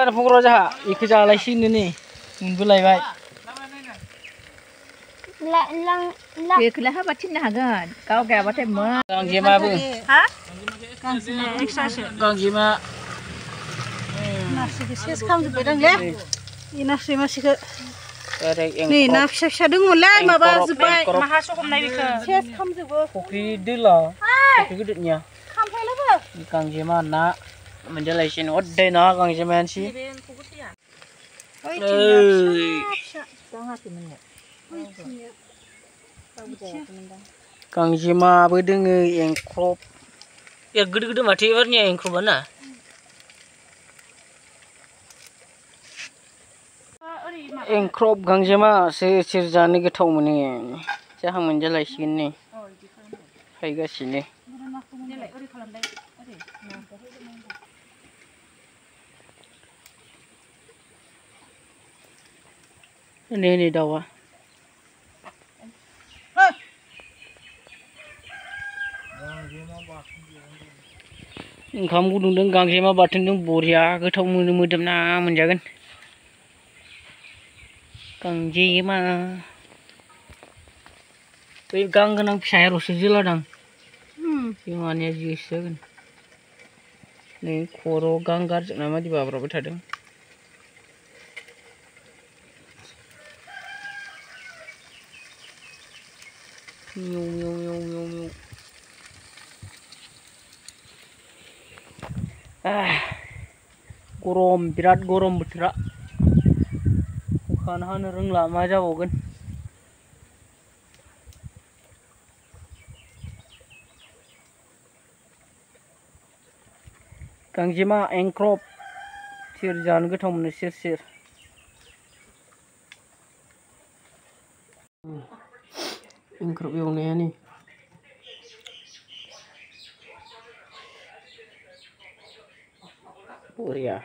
Ada pungro jaha, ikut jalan sini nih, mulai baik. Kelah batin hagan. Kau gak batin mah. Gang jema bu. Hah? Gang jema ekstra sih. Gang jema. Nasi kes kamu bedang ya. Ini nasi masih ke. Yang. Nih nafsu sadung mulai maba zubai. Mahasuk nabi ke. Kes kamu zubo. Kopi dulu. Kopi gedenya. Kamu pula bu. Gang jema nak menjalai sini. Odeh nak gang jema sih. Oi cincang. Sangat ini. Kang Jima bedeng yang crop. Ya gede-gede mati warnya yang crop mana? Yang crop Kang Jima sirjani getau meni. Jahang menjalai sini. Haiga sini. Ini dawa. Oंखाम गुदुंजों गांजेमा बाथोनजों बरिया गोथाव मोदोमना मोनजागोन गांजेमा बै गां गोनां फिसायाल'सो जोलादां बिमानिया जिसो जागोन नै खर' गां गारजोबना मादि बाब्राबबाय थादों mu mu mu mu mu गरम बिराद गरम बोथोरा अखानो हानो रोंला मा जाबावगोन गांजेमा एंख्रब सेर जानो गोथाव मोनो सेर सेर एंख्रब एवनाया नै बरिया